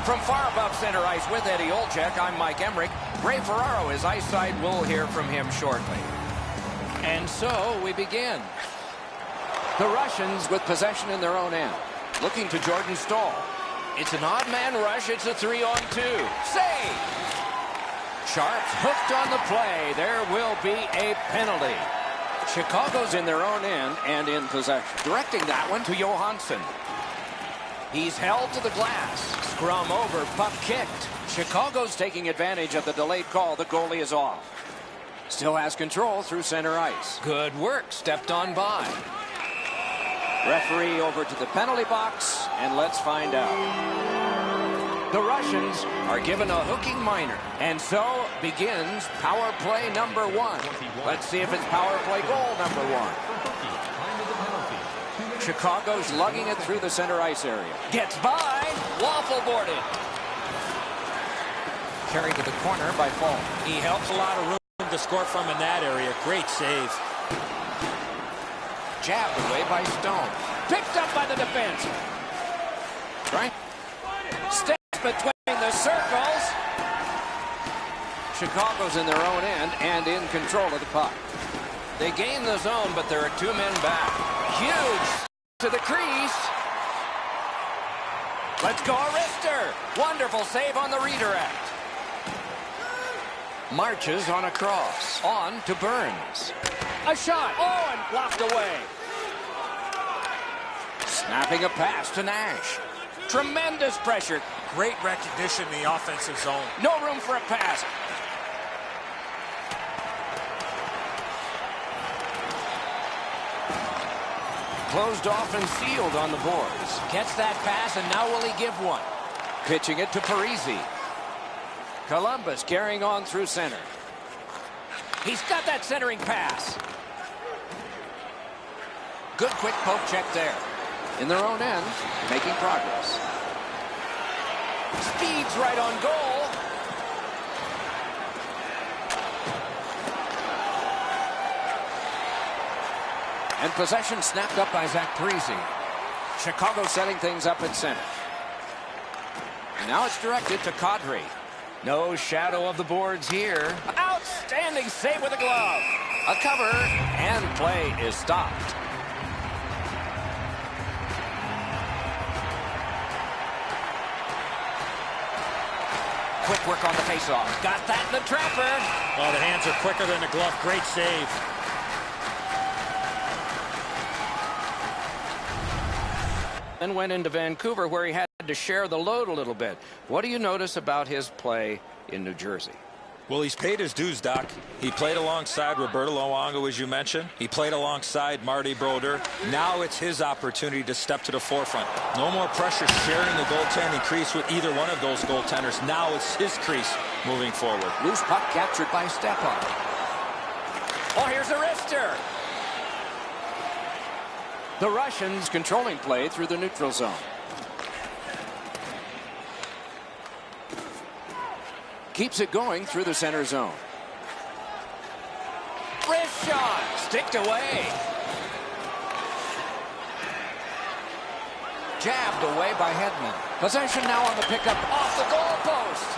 From far above center ice with Eddie Olczyk, I'm Mike Emmerich. Ray Ferraro is ice side. We'll hear from him shortly. And so we begin. The Russians with possession in their own end. Looking to Jordan Staal. It's an odd man rush. It's a 3-on-2. Save! Sharps hooked on the play. There will be a penalty. Chicago's in their own end and in possession. Directing that one to Johansson. He's held to the glass. Scrum over, puck kicked. Chicago's taking advantage of the delayed call. The goalie is off. Still has control through center ice. Good work, stepped on by. Referee over to the penalty box, and let's find out. The Russians are given a hooking minor, and so begins power play number 1. Let's see if it's power play goal number 1. Chicago's lugging it through the center ice area. Gets by. Waffle boarded. Carried to the corner by Fall. He helps a lot of room to score from in that area. Great save. Jabbed away by Stone. Picked up by the defense. Right. Steps between the circles. Chicago's in their own end and in control of the puck. They gain the zone, but there are 2 men back. Huge to the crease. Let's go, Arister. Wonderful save on the redirect. Marches on a cross. On to Burns. A shot. Oh, and blocked away. Snapping a pass to Nash. Tremendous pressure. Great recognition in the offensive zone. No room for a pass. Closed off and sealed on the boards. Gets that pass, and now will he give one? Pitching it to Parisi. Columbus carrying on through center. He's got that centering pass. Good quick poke check there. In their own end, making progress. Speeds right on goal. And possession snapped up by Zach Parisi. Chicago setting things up at center. And now it's directed to Kadri. No shadow of the boards here. Outstanding save with a glove. A cover, and play is stopped. Quick work on the faceoff. Got that in the trapper. Oh, the hands are quicker than the glove. Great save. Then went into Vancouver, where he had to share the load a little bit. What do you notice about his play in New Jersey? Well, he's paid his dues, Doc. He played alongside Roberto Luongo, as you mentioned. He played alongside Marty Brodeur. Now it's his opportunity to step to the forefront. No more pressure sharing the goaltending crease with either one of those goaltenders. Now it's his crease moving forward. Loose puck captured by Stepan. Oh, here's a wrister. The Russians controlling play through the neutral zone. Keeps it going through the center zone. Wrist shot. Sticked away. Jabbed away by Hedman. Possession now on the pickup off the goalpost.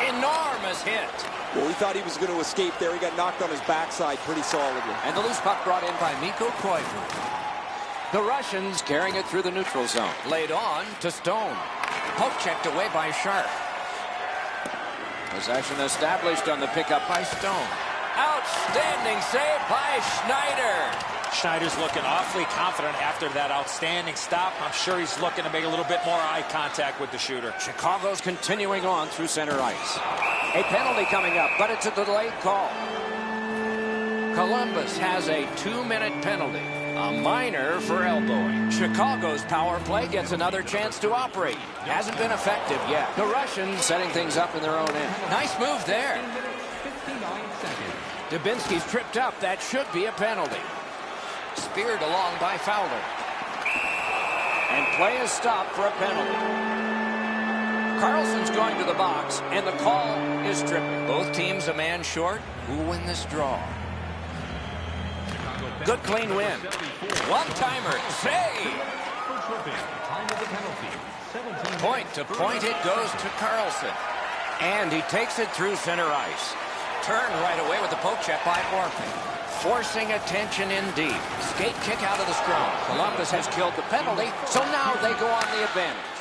Enormous hit. Well, we thought he was going to escape there. He got knocked on his backside pretty solidly. And the loose puck brought in by Mikko Koivu. The Russians carrying it through the neutral zone. Laid on to Stone. Poke checked away by Sharp. Possession established on the pickup by Stone. Outstanding save by Schneider. Schneider's looking awfully confident after that outstanding stop. I'm sure he's looking to make a little bit more eye contact with the shooter. Chicago's continuing on through center ice. A penalty coming up, but it's a delayed call. Columbus has a 2-minute penalty. A minor for elbowing. Chicago's power play gets another chance to operate. Hasn't been effective yet. The Russians setting things up in their own end. Nice move there. Dubinsky's tripped up. That should be a penalty. Speared along by Fowler. And play is stopped for a penalty. Carlson's going to the box, and the call is tripping. Both teams a man short. Who will win this draw? Good clean win. One-timer. Save. Point to point it goes to Carlson. And he takes it through center ice. Turned right away with the poke check by Orphan. Forcing attention in deep. Skate kick out of the scrum. Columbus has killed the penalty, so now they go on the advantage.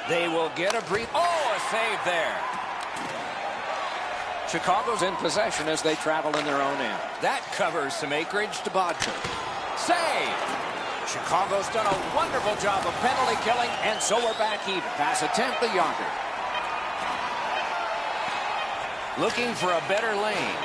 They will get a brief... Oh, a save there. Chicago's in possession as they travel in their own end. That covers some acreage to Bodker. Save! Chicago's done a wonderful job of penalty killing, and so we're back even. Pass attempt to Yonker. Looking for a better lane.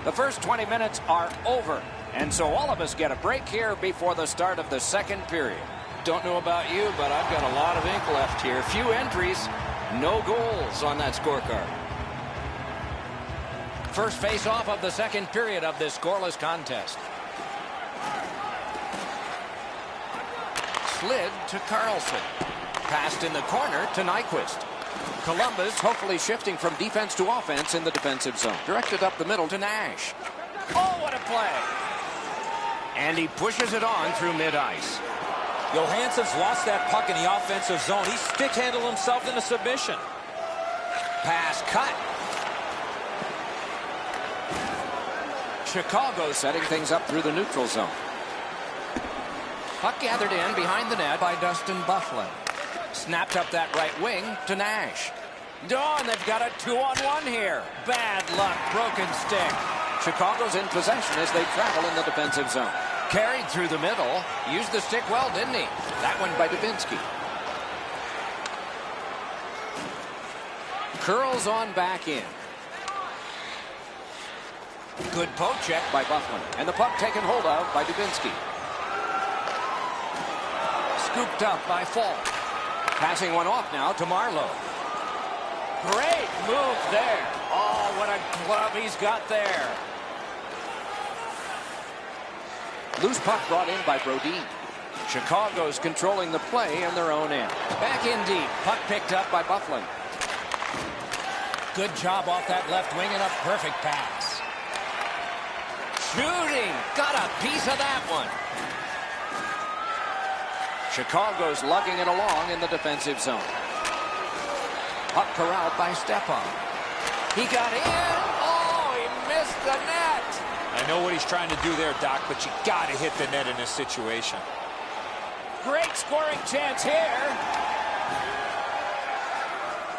The first 20 minutes are over, and so all of us get a break here before the start of the second period. Don't know about you, but I've got a lot of ink left here. Few entries, no goals on that scorecard. First face-off of the second period of this scoreless contest. Slid to Carlson. Passed in the corner to Nyquist. Columbus hopefully shifting from defense to offense in the defensive zone. Directed up the middle to Nash. Oh, what a play! And he pushes it on through mid-ice. Johansson's lost that puck in the offensive zone. He stick-handled himself into submission. Pass cut. Chicago setting things up through the neutral zone. Puck gathered in behind the net by Dustin Byfuglien. Snapped up that right wing to Nash. And they've got a 2-on-1 here. Bad luck, broken stick. Chicago's in possession as they travel in the defensive zone. Carried through the middle. Used the stick well, didn't he? That one by Dubinsky. Curls on back in. Good poke check by Byfuglien. And the puck taken hold of by Dubinsky. Scooped up by Falk. Passing one off now to Marlowe. Great move there. Oh, what a glove he's got there. Loose puck brought in by Brodin. Chicago's controlling the play in their own end. Back in deep. Puck picked up by Byfuglien. Good job off that left wing and a perfect pass. Shooting. Got a piece of that one. Chicago's lugging it along in the defensive zone. Puck corralled by Stepan. He got in. Oh, he missed the net. I know what he's trying to do there, Doc, but you got to hit the net in this situation. Great scoring chance here.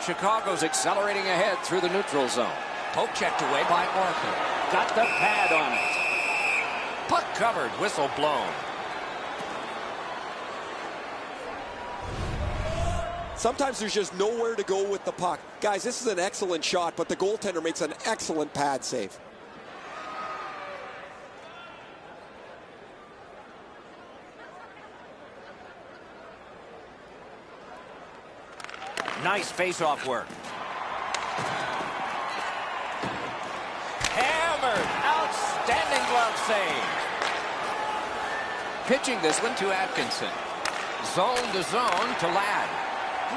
Chicago's accelerating ahead through the neutral zone. Poke checked away by Orphan. Got the pad on it. Puck covered, whistle blown. Sometimes there's just nowhere to go with the puck. Guys, this is an excellent shot, but the goaltender makes an excellent pad save. Nice face-off work. Hammered. Outstanding glove save. Pitching this one to Atkinson. Zone to zone to Ladd.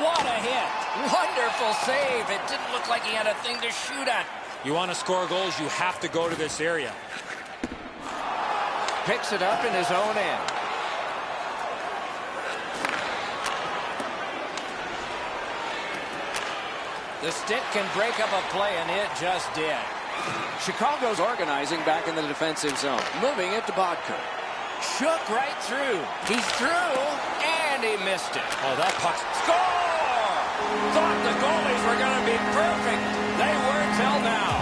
What a hit. Wonderful save. It didn't look like he had a thing to shoot at. You want to score goals, you have to go to this area. Picks it up in his own end. The stick can break up a play, and it just did. Chicago's organizing back in the defensive zone. Moving it to Bodker. Shook right through. He's through, and he missed it. Oh, that puck. Score! Thought the goalies were going to be perfect. They were till now.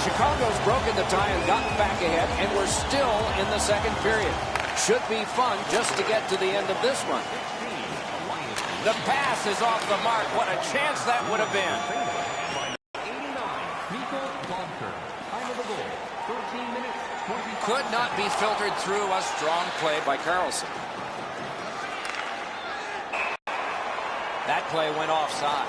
Chicago's broken the tie and gotten back ahead, and we're still in the second period. Should be fun just to get to the end of this one. The pass is off the mark. What a chance that would have been. Could not be filtered through. A strong play by Carlson. That play went offside.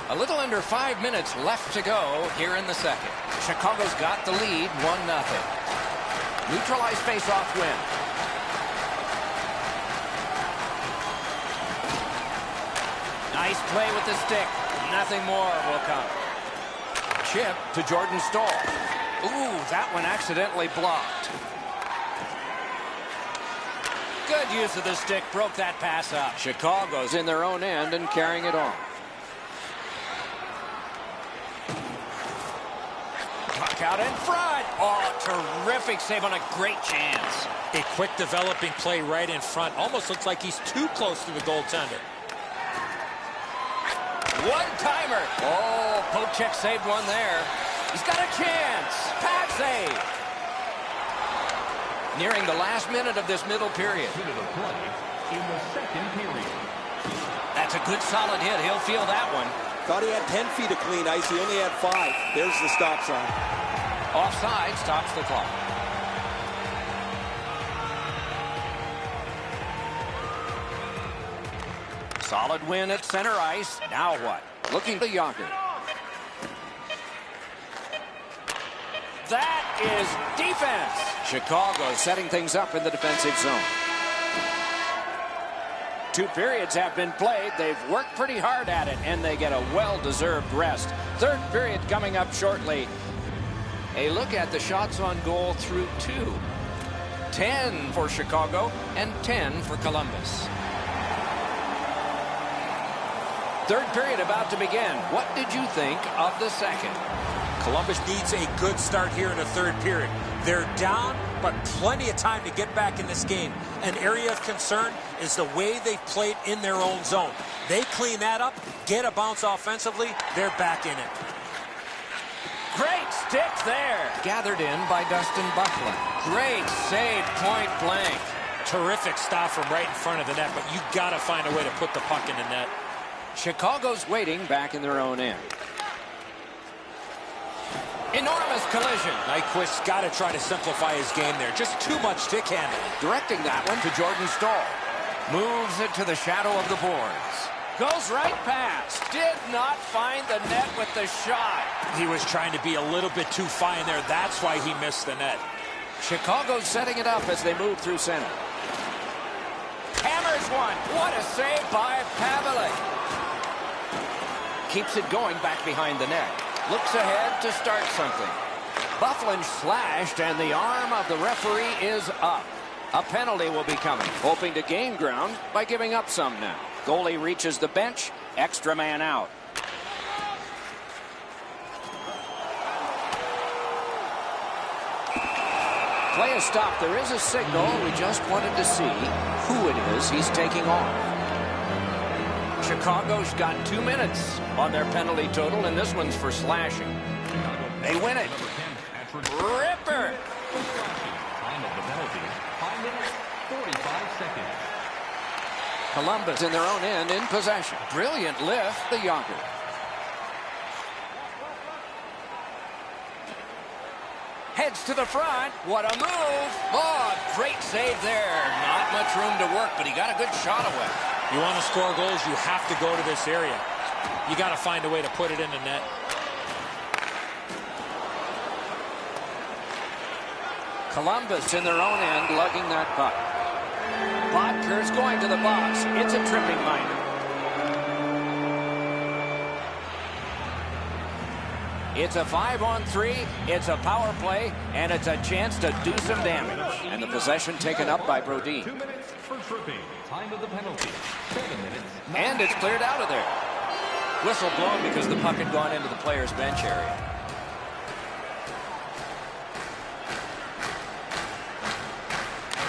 A little under 5 minutes left to go here in the second. Chicago's got the lead, 1-0. Neutralized face-off win. Nice play with the stick. nothing more will come. Chip to Jordan Stahl. Ooh, that one accidentally blocked. Good use of the stick, broke that pass up. Chicago's in their own end and carrying it on. Puck out in front. Oh, terrific save on a great chance. A quick developing play right in front. Almost looks like he's too close to the goaltender. One-timer. Oh, Pochek saved one there. He's got a chance. Pad save. Nearing the last minute of this middle period. Minute of play in the second period. That's a good solid hit. He'll feel that one. Thought he had 10 feet of clean ice. He only had 5. There's the stop sign. Offside stops the clock. Solid win at center ice. Now what? Looking to Yager. That is defense. Chicago setting things up in the defensive zone. 2 periods have been played. They've worked pretty hard at it, and they get a well-deserved rest. 3rd period coming up shortly. A look at the shots on goal through 2. 10 for Chicago and 10 for Columbus. 3rd period about to begin. What did you think of the second? Columbus needs a good start here in the 3rd period. They're down, but plenty of time to get back in this game. An area of concern is the way they've played in their own zone. They clean that up, get a bounce offensively, they're back in it. Great stick there. Gathered in by Dustin Bufflin. Great save, point blank. Terrific stop from right in front of the net, but you got to find a way to put the puck in the net. Chicago's waiting back in their own end. Enormous collision. Nyquist's got to try to simplify his game there. Just too much stick handling. Directing that one to Jordan Stahl. Moves it to the shadow of the boards. Goes right past. Did not find the net with the shot. He was trying to be a little bit too fine there. That's why he missed the net. Chicago's setting it up as they move through center. Hammers one. What a save by Pavelec. Keeps it going back behind the net. Looks ahead to start something. Bufflin slashed, and the arm of the referee is up. A penalty will be coming, hoping to gain ground by giving up some now. Goalie reaches the bench, extra man out. Play is stopped. There is a signal. We just wanted to see who it is he's taking off. Chicago's got 2 minutes on their penalty total, and this one's for slashing. They win it. Ripper. Time of the penalty, 5 minutes, 45 seconds. Columbus in their own end in possession. Brilliant lift, the Yager. Heads to the front. What a move. Oh, great save there. Not much room to work, but he got a good shot away. You want to score goals, you have to go to this area. You got to find a way to put it in the net. Columbus in their own end lugging that puck. Bodker's going to the box. It's a tripping minor. It's a 5-on-3. It's a power play, and it's a chance to do some damage. And the possession taken up by Brodin. 2 minutes for tripping. Time of the penalty, 7 minutes. And it's cleared out of there. Whistle blown because the puck had gone into the player's bench area.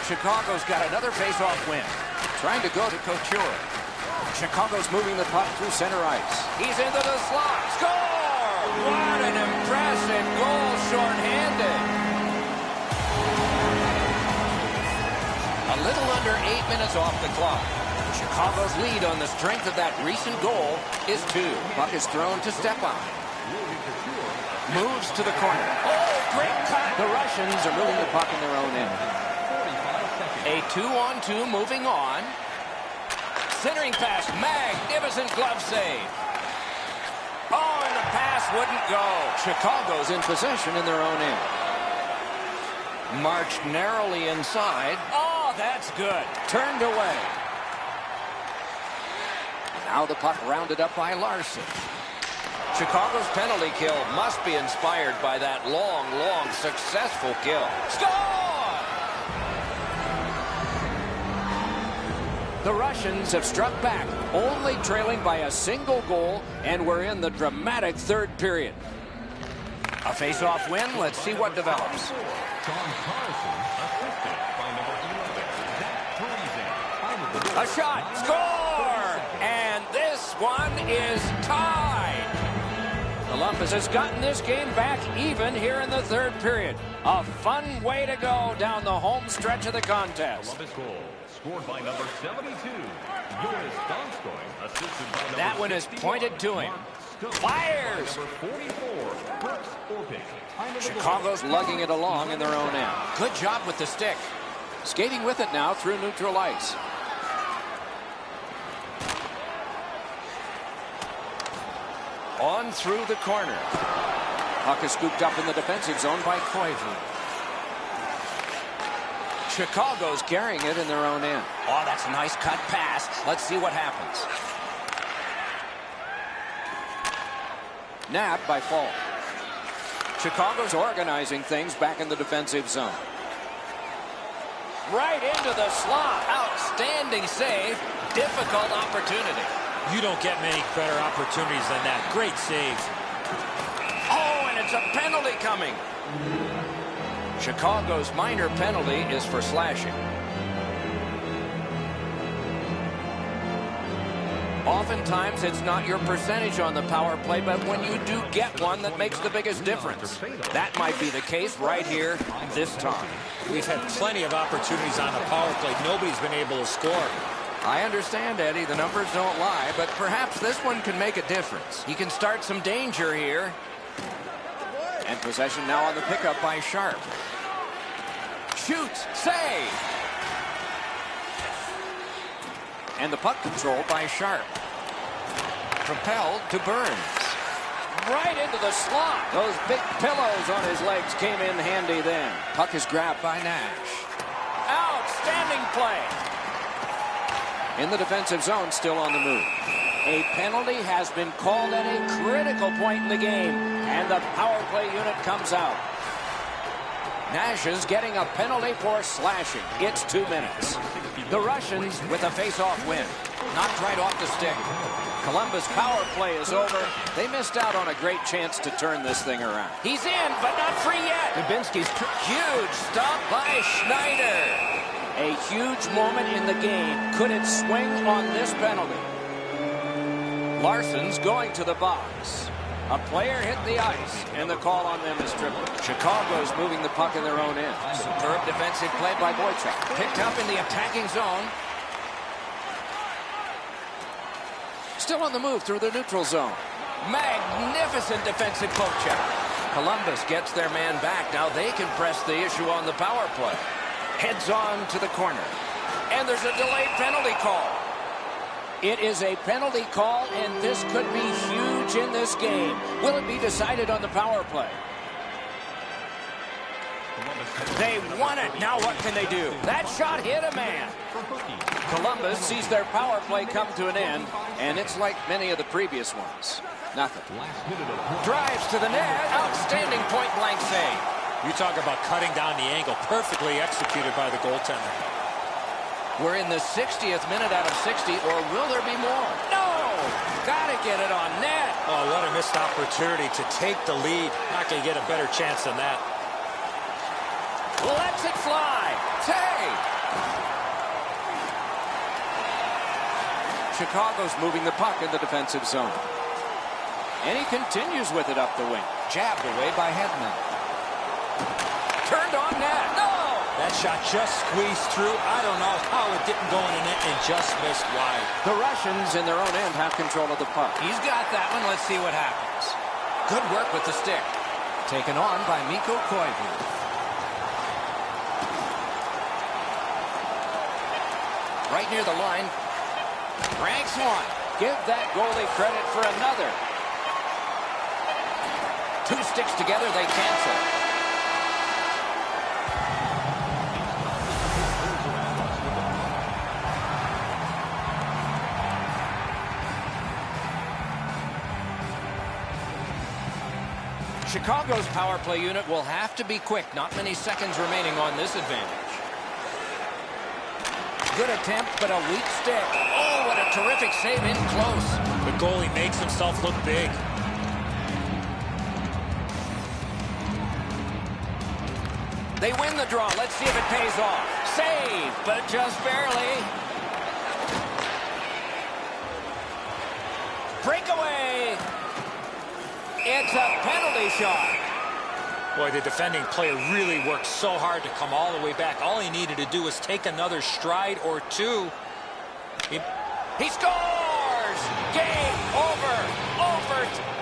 Chicago's got another face-off win. Trying to go to Couture. Chicago's moving the puck through center ice. He's into the slot. Score! What an impressive goal, shorthanded. A little under 8 minutes off the clock. Chicago's lead on the strength of that recent goal is 2. Puck is thrown to Stepan. Moves to the corner. Oh, great cut. The Russians are moving the puck in their own end. A 2-on-2 moving on. Centering pass. Magnificent glove save. Oh, and the pass wouldn't go. Chicago's in possession in their own end. Marched narrowly inside. Oh, that's good. Turned away. Now the puck rounded up by Larson. Chicago's penalty kill must be inspired by that long, successful kill. Score! The Russians have struck back, only trailing by a single goal, and we're in the dramatic third period. A face-off win. Let's see what develops. A shot. Score! And this one is tied. Columbus has gotten this game back even here in the third period. A fun way to go down the home stretch of the contest. Columbus goal scored by number 72. Jonas Donskoy, assisted by number that one is pointed to him. Fires! Number 44, Brooks Orpik. Chicago's lugging it along in their own end. Good job with the stick. Skating with it now through neutral ice. On through the corner. Puck is scooped up in the defensive zone by Koivu. Chicago's carrying it in their own end. Oh, that's a nice cut pass. Let's see what happens. Nabbed by Fall. Chicago's organizing things back in the defensive zone. Right into the slot. Outstanding save. Difficult opportunity. You don't get many better opportunities than that. Great save. Oh, and it's a penalty coming. Chicago's minor penalty is for slashing. Oftentimes, it's not your percentage on the power play, but when you do get one, that makes the biggest difference. That might be the case right here this time. We've had plenty of opportunities on the power play. Nobody's been able to score. I understand, Eddie. The numbers don't lie, but perhaps this one can make a difference. He can start some danger here. And possession now on the pickup by Sharp. Shoots. Save. And the puck control by Sharp. Propelled to Burns. Right into the slot. Those big pillows on his legs came in handy then. Puck is grabbed by Nash. Outstanding play. In the defensive zone, still on the move. A penalty has been called at a critical point in the game, and the power play unit comes out. Nash is getting a penalty for slashing. It's 2 minutes. The Russians with a face-off win. Knocked right off the stick. Columbus power play is over. They missed out on a great chance to turn this thing around. He's in, but not free yet. Dubinsky's huge stop by Schneider. A huge moment in the game. Could it swing on this penalty? Larson's going to the box. A player hit the ice, and the call on them is triple. Chicago's moving the puck in their own end. Superb defensive play by Boychuk. Picked up in the attacking zone. Still on the move through the neutral zone. Magnificent defensive poke check. Columbus gets their man back. Now they can press the issue on the power play. Heads on to the corner. And there's a delayed penalty call. It is a penalty call, and this could be huge in this game. Will it be decided on the power play? They won it. Now what can they do? That shot hit a man. Columbus sees their power play come to an end, and it's like many of the previous ones. Nothing. Drives to the net. Outstanding point-blank save. You talk about cutting down the angle. Perfectly executed by the goaltender. We're in the 60th minute out of 60, or will there be more? No! Gotta get it on net. Oh, what a missed opportunity to take the lead. Not gonna get a better chance than that. Lets it fly. Save. Chicago's moving the puck in the defensive zone. And he continues with it up the wing. Jabbed away by Hedman. Turned on net. No! That shot just squeezed through. I don't know how it didn't go in the net and just missed wide. The Russians in their own end have control of the puck. He's got that one. Let's see what happens. Good work with the stick. Taken on by Mikko Koivu. Right near the line. Ranks one. Give that goalie credit for another. Two sticks together, they cancel. Chicago's power play unit will have to be quick. Not many seconds remaining on this advantage. Good attempt, but a weak stick. Oh, what a terrific save in close. The goalie makes himself look big. They win the draw. Let's see if it pays off. Save, but just barely. Breakaway. It's a penalty shot. Boy, the defending player really worked so hard to come all the way back. All he needed to do was take another stride or two. He scores! Game over! Over!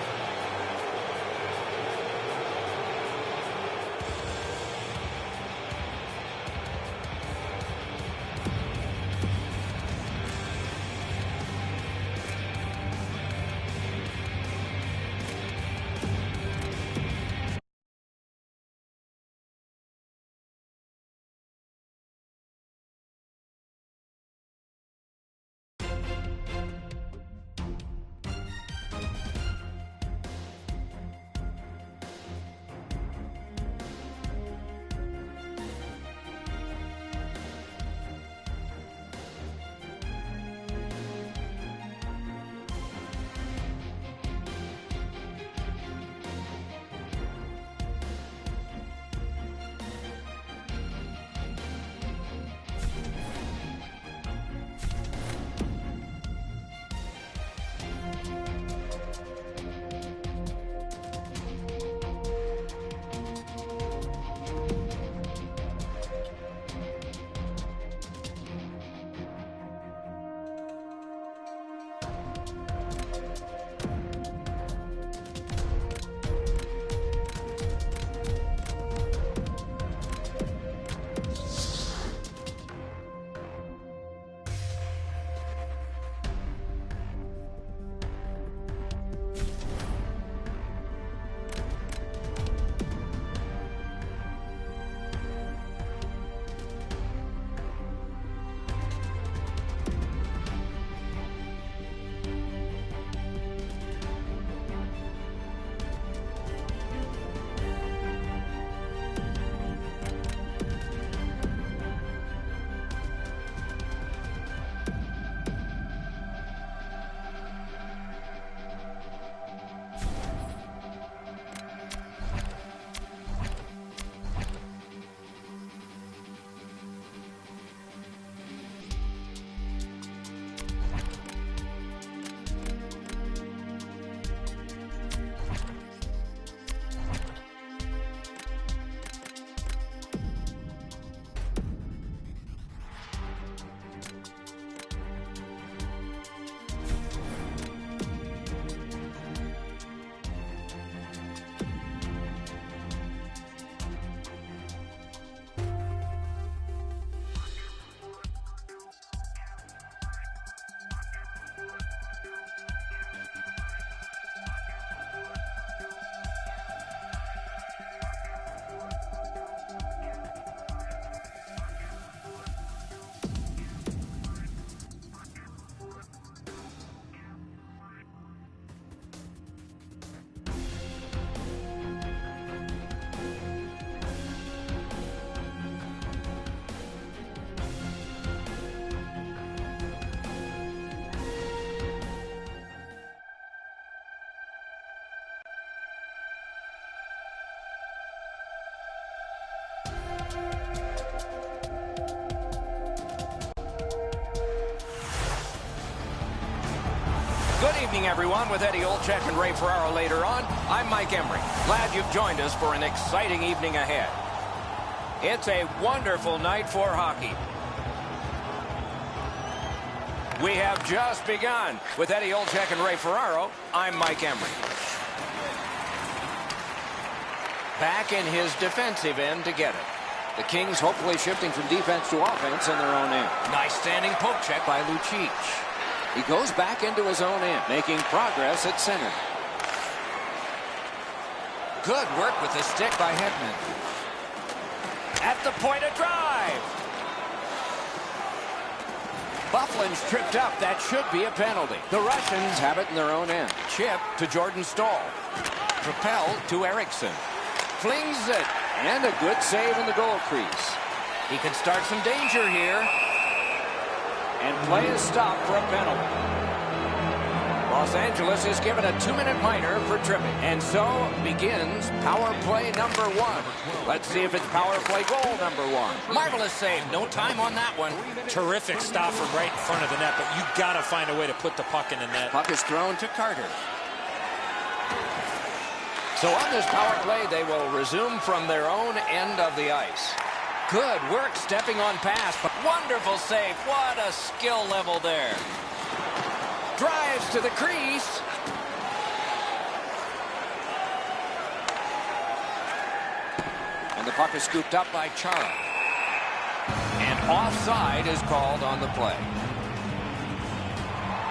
Good evening, everyone. With Eddie Olczyk and Ray Ferraro later on, I'm Mike Emmerich. Glad you've joined us for an exciting evening ahead. It's a wonderful night for hockey. We have just begun. With Eddie Olczyk and Ray Ferraro, I'm Mike Emmerich. Back in his defensive end to get it. The Kings hopefully shifting from defense to offense in their own end. Nice standing poke check by Lucic. He goes back into his own end, making progress at center. Good work with the stick by Hedman. At the point of drive. Bufflin's tripped up. That should be a penalty. The Russians have it in their own end. Chip to Jordan Stahl. propelled to Eriksson. Flings it, and a good save in the goal crease. He can start some danger here. And play is stopped for a penalty. Los Angeles is given a 2-minute minor for tripping. And so begins power play number 1. Let's see if it's power play goal number 1. Marvelous save. No time on that one. Terrific stop from right in front of the net, but you got to find a way to put the puck in the net. Puck is thrown to Carter. So on this power play, they will resume from their own end of the ice. Good work stepping on pass, but wonderful save. What a skill level there. Drives to the crease. And the puck is scooped up by Chara. And offside is called on the play.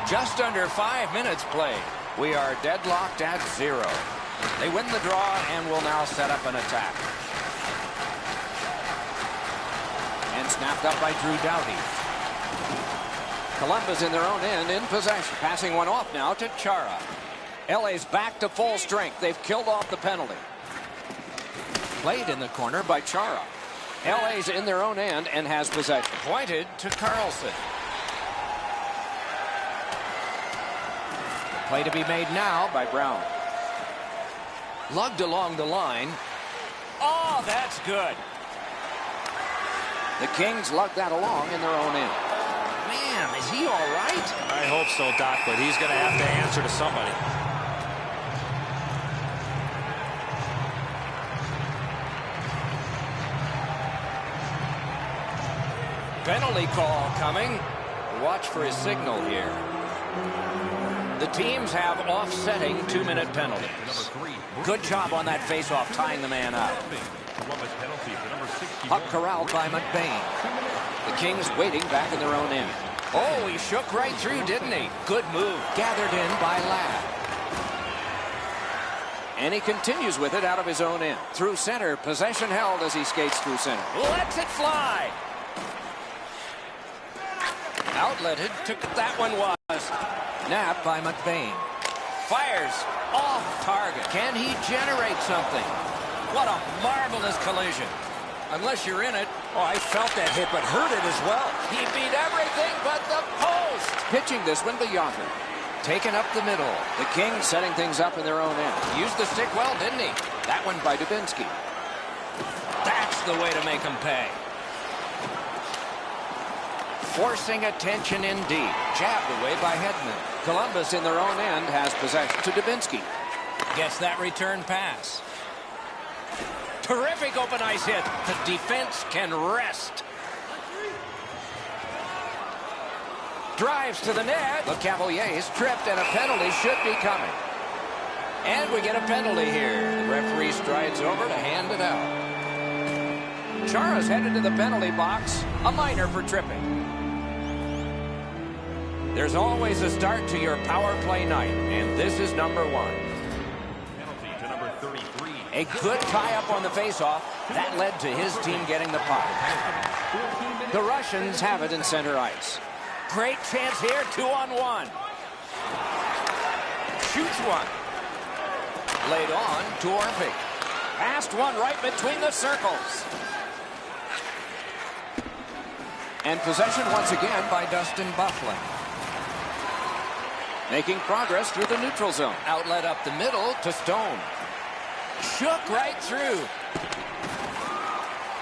Just under 5 minutes played. We are deadlocked at 0. They win the draw and will now set up an attack. And snapped up by Drew Doughty. Columbus in their own end in possession. Passing one off now to Chara. LA's back to full strength. They've killed off the penalty. Played in the corner by Chara. LA's in their own end and has possession. Pointed to Carlson. Play to be made now by Brown. Lugged along the line. Oh, that's good. The Kings lugged that along in their own end. Man, is he all right? I hope so, Doc, but he's going to have to answer to somebody. Penalty call coming. Watch for his signal here. The teams have offsetting 2-minute penalties. Good job on that face-off, tying the man up. Puck corralled by McBain. The Kings waiting back in their own end. Oh, he shook right through, didn't he? Good move. Gathered in by Ladd. And he continues with it out of his own end. Through center, possession held as he skates through center. Lets it fly. Outletted, took that one was. Napped by McBain. Fires off target. Can he generate something? What a marvelous collision. Unless you're in it. Oh, I felt that hit, but heard it as well. He beat everything but the post. Pitching this one to Yonker. Taken up the middle. The Kings setting things up in their own end. Used the stick well, didn't he? That one by Dubinsky. That's the way to make him pay. Forcing attention indeed. Jabbed away by Hedman. Columbus in their own end has possession to Dubinsky. Gets that return pass. Terrific open ice hit. The defense can rest. Drives to the net. Le Cavalier's tripped and a penalty should be coming. And we get a penalty here. The referee strides over to hand it out. Chara's headed to the penalty box. A minor for tripping. There's always a start to your power play night, and this is number 1. Penalty to number 33. A good tie-up on the face-off. That led to his team getting the puck. The Russians have it in center ice. Great chance here, 2-on-1. Shoots one. Laid on to Orpik. Passed one right between the circles. And possession once again by Dustin Byfuglien. Making progress through the neutral zone. Outlet up the middle to Stone. Shook right through.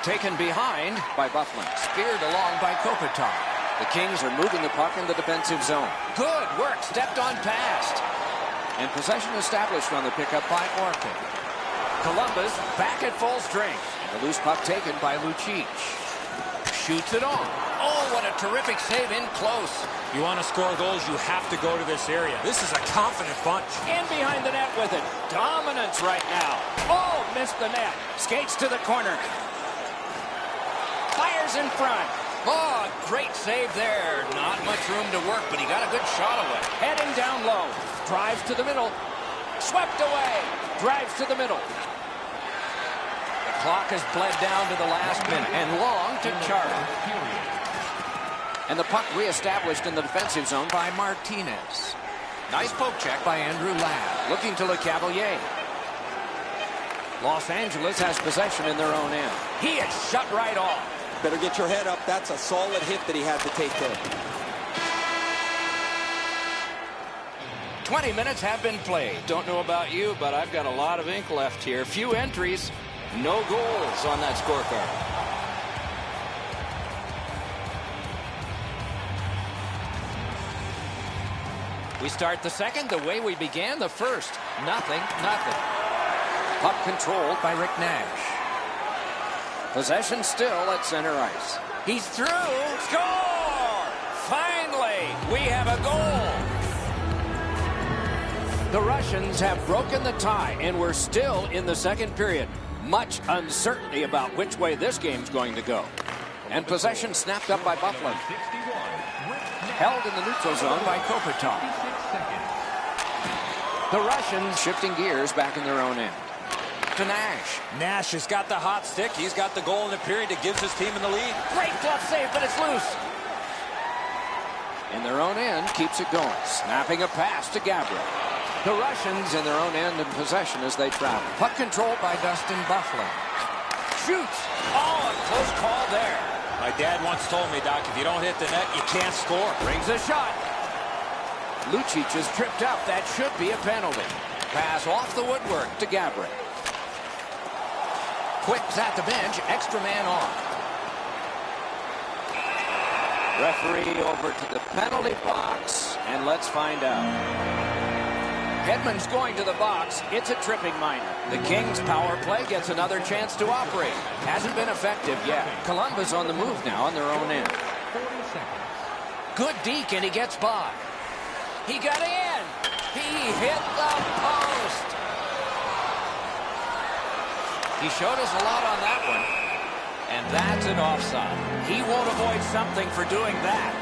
Taken behind by Byfuglien. Speared along by Kopitar. The Kings are moving the puck in the defensive zone. Good work. Stepped on past. And possession established on the pickup by Orpik. Columbus back at full strength. And the loose puck taken by Lucic. Shoots it on. Oh, what a terrific save in close. You want to score goals, you have to go to this area. This is a confident bunch. In behind the net with it. Dominance right now. Oh, missed the net. Skates to the corner. Fires in front. Oh, great save there. Not much room to work, but he got a good shot away. Heading down low. Drives to the middle. Swept away. Drives to the middle. The clock has bled down to the last minute. And long to Chara. And the puck reestablished in the defensive zone by Martinez. Nice poke check by Andrew Ladd. Looking to Le Cavalier. Los Angeles has possession in their own end. He is shut right off. Better get your head up. That's a solid hit that he had to take there. 20 minutes have been played. Don't know about you, but I've got a lot of ink left here. Few entries, no goals on that scorecard. We start the second the way we began the first. Nothing. Puck controlled by Riku Nash. Possession still at center ice. He's through. Score! Finally, we have a goal. The Russians have broken the tie, and we're still in the second period. Much uncertainty about which way this game's going to go. And possession snapped up by Buffalo. Held in the neutral zone by Kopitar. The Russians shifting gears back in their own end. To Nash. Nash has got the hot stick. He's got the goal in the period that gives his team in the lead. Great glove save, but it's loose. In their own end, keeps it going. Snapping a pass to Gabriel. The Russians in their own end in possession as they travel. Puck controlled by Dustin Buffalo. Shoots. Oh, a close call there. My dad once told me, Doc, if you don't hit the net, you can't score. Brings a shot. Lucic is tripped up. That should be a penalty. Pass off the woodwork to Gabriel. Quick's at the bench. Extra man on. Referee over to the penalty box. And let's find out. Hedman's going to the box. It's a tripping minor. The Kings' power play gets another chance to operate. Hasn't been effective yet. Columbus on the move now on their own end. Good deke, and he gets by. He got in. He hit the post. He showed us a lot on that one. And that's an offside. He won't avoid something for doing that.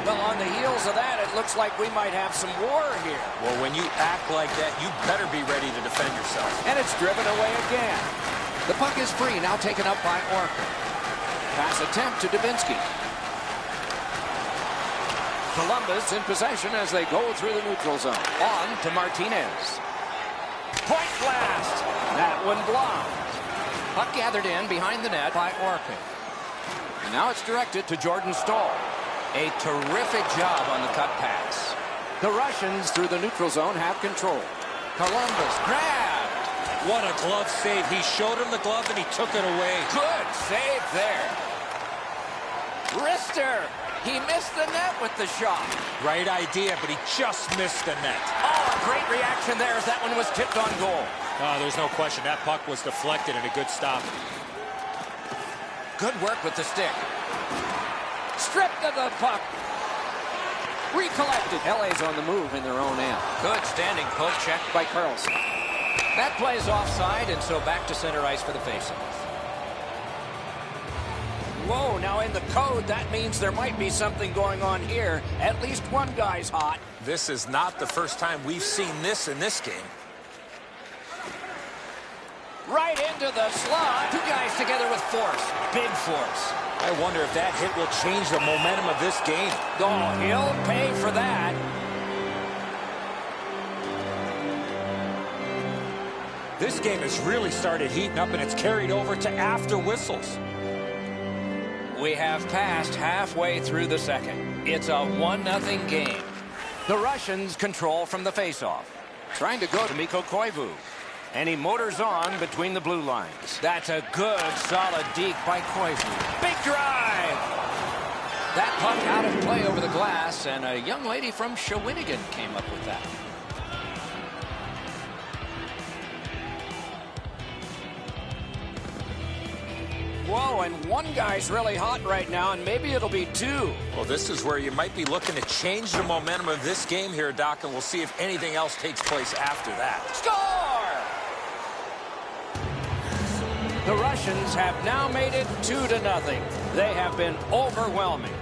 Well, on the heels of that, it looks like we might have some war here. Well, when you act like that, you better be ready to defend yourself. And it's driven away again. The puck is free, now taken up by Orca. Pass attempt to Dubinsky. Columbus in possession as they go through the neutral zone. On to Martinez. Point blast. That one blocked. Puck gathered in behind the net by Orca. And now it's directed to Jordan Staal. A terrific job on the cut pass. The Russians through the neutral zone have control. Columbus grabbed. What a glove save. He showed him the glove and he took it away. Good save there. Rister. He missed the net with the shot. Right idea, but he just missed the net. Oh, a great reaction there as that one was tipped on goal. Oh, there's no question. That puck was deflected and a good stop. Good work with the stick. Stripped of the puck. Recollected. LA's on the move in their own end. Good standing poke check by Carlson. That plays offside, and so back to center ice for the faceoff. Whoa, now in the code, that means there might be something going on here. At least one guy's hot. This is not the first time we've seen this in this game. Right into the slot. Two guys together with force. Big force. I wonder if that hit will change the momentum of this game. Oh, he'll pay for that. This game has really started heating up, and it's carried over to after whistles. We have passed halfway through the second. It's a 1-0 game. The Russians control from the faceoff. Trying to go to Mikko Koivu. And he motors on between the blue lines. That's a good, solid deke by Koivu. Big drive! That puck out of play over the glass, and a young lady from Shawinigan came up with that. Whoa, and one guy's really hot right now, and maybe it'll be two. Well, this is where you might be looking to change the momentum of this game here, Doc, and we'll see if anything else takes place after that. Score! The Russians have now made it 2-0. They have been overwhelming.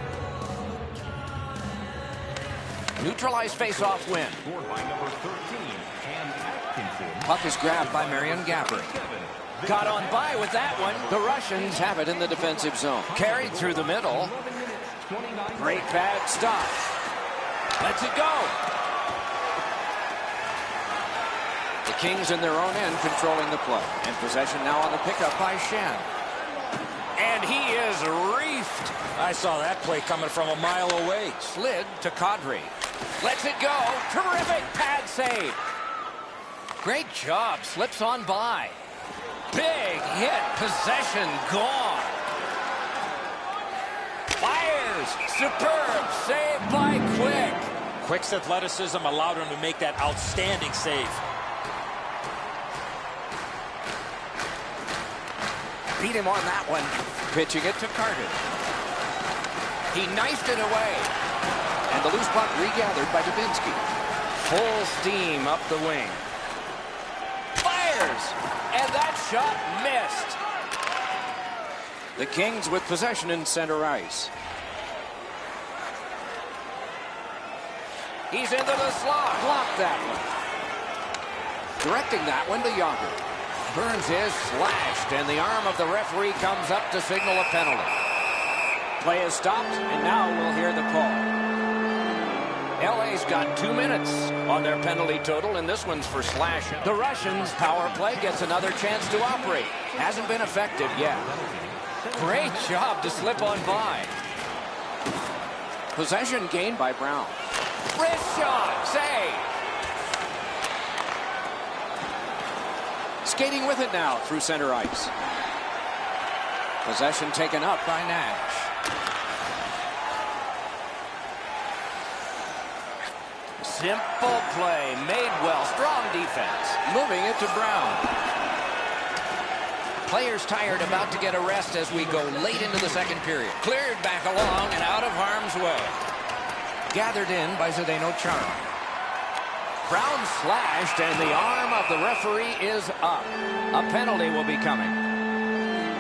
Neutralized face-off win. Scored by number 13, and Atkinson. Puck is grabbed by Marian Gaborik. Got on by with that one. The Russians have it in the defensive zone. Carried through the middle. Great bad stop. Lets it go. The Kings in their own end controlling the play. And possession now on the pickup by Shen. And he is reefed. I saw that play coming from a mile away. Slid to Kadri. Lets it go. Terrific pad save. Great job. Slips on by. Big hit. Possession gone. Fires. Superb save by Quick. Quick's athleticism allowed him to make that outstanding save. Beat him on that one. Pitching it to Carter. He knifed it away. And the loose puck regathered by Dubinsky. Full steam up the wing. Fires! And that shot missed. The Kings with possession in center ice. He's into the slot. Blocked that one. Directing that one to Yager. Burns is slashed, and the arm of the referee comes up to signal a penalty. Play is stopped, and now we'll hear the call. LA's got 2 minutes on their penalty total, and this one's for slashing. The Russians' power play gets another chance to operate. Hasn't been effective yet. Great job to slip on by. Possession gained by Brown. Wrist shot, save. Skating with it now through center ice. Possession taken up by Nash. Simple play, made well, strong defense. Moving it to Brown. Players tired, about to get a rest as we go late into the second period. Cleared back along and out of harm's way. Gathered in by Zdeno Chara. Brown slashed, and the arm of the referee is up. A penalty will be coming.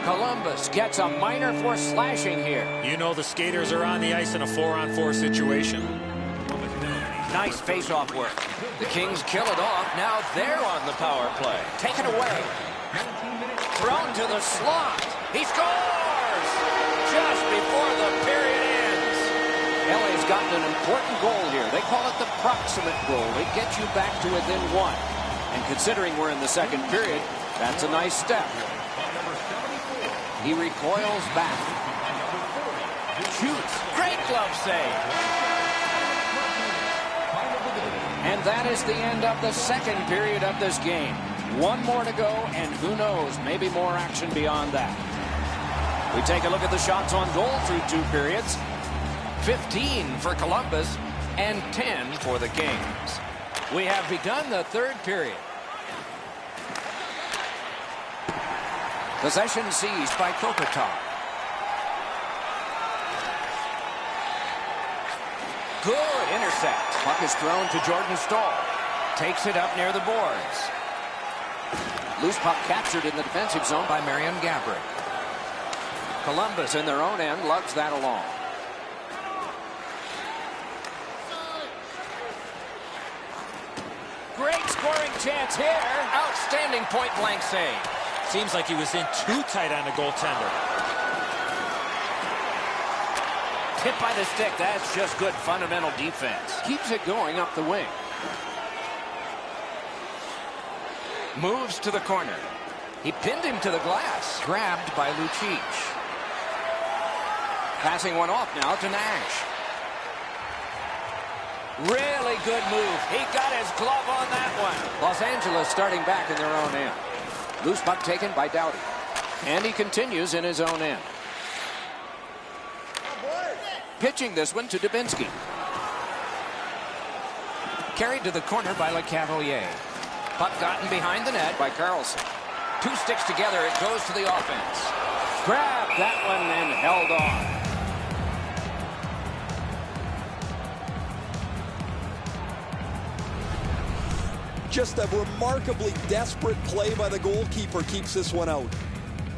Columbus gets a minor for slashing here. You know the skaters are on the ice in a 4-on-4 situation. Nice face-off work. The Kings kill it off. Now they're on the power play. Taken away. Thrown to the slot. He scores! Just before the period ends. LA's gotten an important goal here. They call it the proximate goal. It gets you back to within one. And considering we're in the second period, that's a nice step. He recoils back. Shoots. Great glove save. And that is the end of the second period of this game. One more to go, and who knows, maybe more action beyond that. We take a look at the shots on goal through 2 periods. 15 for Columbus and 10 for the Kings. We have begun the third period. Possession seized by Kopitar. Good intercept. Puck is thrown to Jordan Stahl. Takes it up near the boards. Loose puck captured in the defensive zone by Marian Gaborik. Columbus in their own end lugs that along. Great scoring chance here. Outstanding point-blank save. Seems like he was in too tight on the goaltender. Hit by the stick. That's just good fundamental defense. Keeps it going up the wing. Moves to the corner. He pinned him to the glass. Grabbed by Lucic. Passing one off now to Nash. Really good move. He got his glove on that one. Los Angeles starting back in their own end. Loose puck taken by Doughty. And he continues in his own end. Pitching this one to Dubinsky. Carried to the corner by LeCavalier. Puck gotten behind the net by Carlson. 2 sticks together, it goes to the offense. Grabbed that one and held on. Just a remarkably desperate play by the goalkeeper keeps this one out.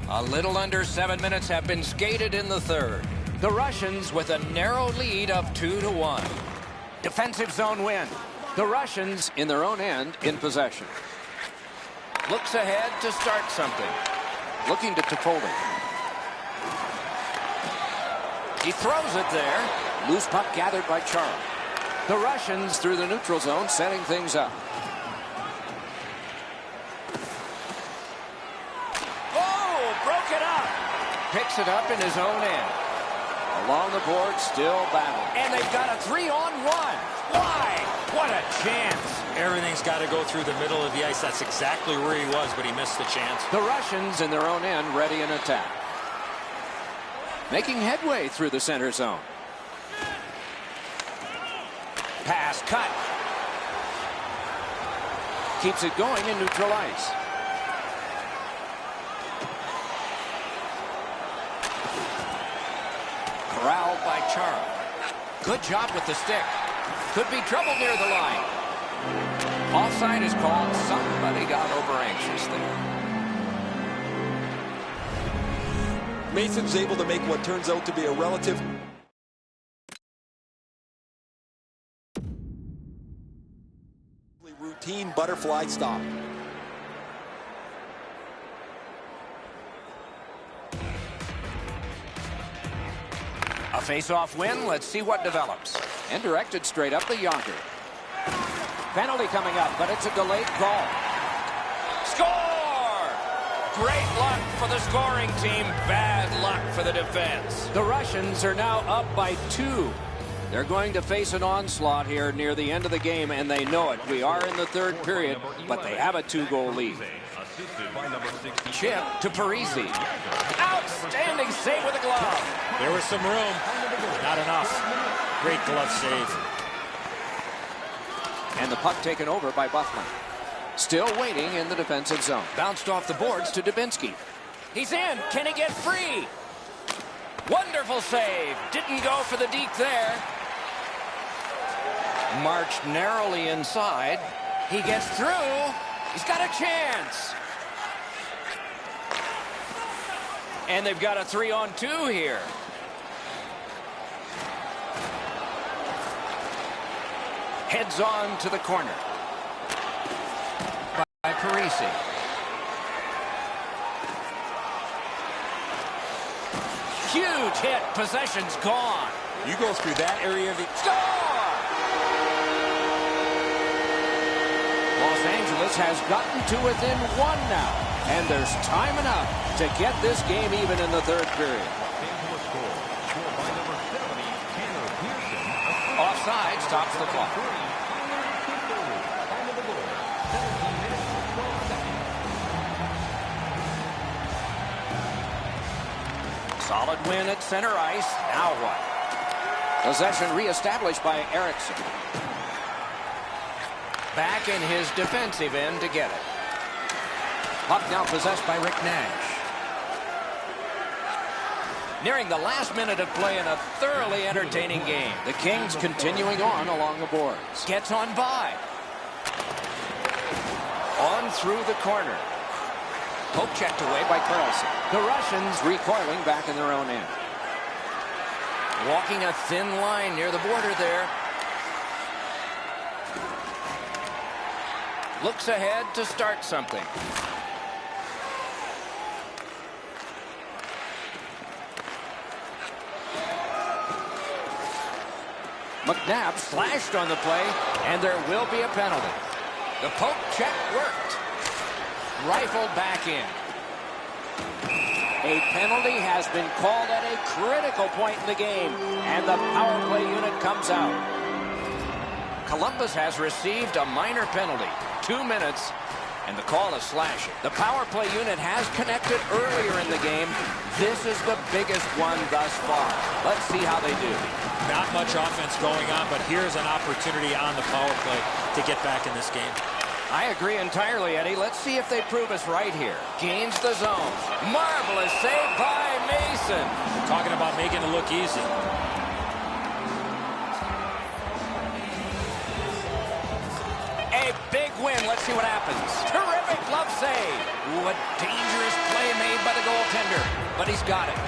A little under 7 minutes have been skated in the third. The Russians with a narrow lead of 2-1. Defensive zone win. The Russians in their own end in possession. Looks ahead to start something. Looking to Toffoli. He throws it there. Loose puck gathered by Chara. The Russians through the neutral zone, setting things up. Oh, broke it up. Picks it up in his own end. Along the board, still battling. And they've got a 3-on-1. Why? What a chance. Everything's got to go through the middle of the ice. That's exactly where he was, but he missed the chance. The Russians in their own end, ready in attack. Making headway through the center zone. Pass cut. Keeps it going in neutral ice. Corralled by Chara. Good job with the stick. Could be trouble near the line. Offside is called. Somebody got over anxious there. Mason's able to make what turns out to be a relative routine butterfly stop. A face-off win. Let's see what develops. And directed straight up the Yonker. Penalty coming up, but it's a delayed call. Score! Great luck for the scoring team. Bad luck for the defense. The Russians are now up by 2. They're going to face an onslaught here near the end of the game, and they know it. We are in the third period, but they have a 2-goal lead. Chip to Parisi. Outstanding save with a glove. There was some room. Not enough. Great glove save. And the puck taken over by Bufflin. Still waiting in the defensive zone. Bounced off the boards to Dubinsky. He's in. Can he get free? Wonderful save. Didn't go for the deke there. Marched narrowly inside. He gets through. He's got a chance. And they've got a 3-on-2 here. Heads on to the corner. By Parisi. Huge hit. Possession's gone. You go through that area of the... Score! Los Angeles has gotten to within 1 now. And there's time enough to get this game even in the third period. Offside stops the clock. Solid win at center ice. Now what? Possession reestablished by Eriksson. Back in his defensive end to get it. Puck now possessed by Riku Nash. Nearing the last minute of play in a thoroughly entertaining game. The Kings continuing on along the boards. Gets on by. On through the corner. Poke checked away by Carlson. The Russians recoiling back in their own end. Walking a thin line near the border there. Looks ahead to start something. McNabb slashed on the play, and there will be a penalty. The poke check worked. Rifled back in. A penalty has been called at a critical point in the game, and the power play unit comes out. Columbus has received a minor penalty. 2 minutes, and the call is slashing. The power play unit has connected earlier in the game. This is the biggest one thus far. Let's see how they do. Not much offense going on, but here's an opportunity on the power play to get back in this game. I agree entirely, Eddie. Let's see if they prove us right here. Gains the zone. Marvelous save by Mason. Talking about making it look easy. A big win. Let's see what happens. Terrific glove save. Ooh, a dangerous play made by the goaltender, but he's got it.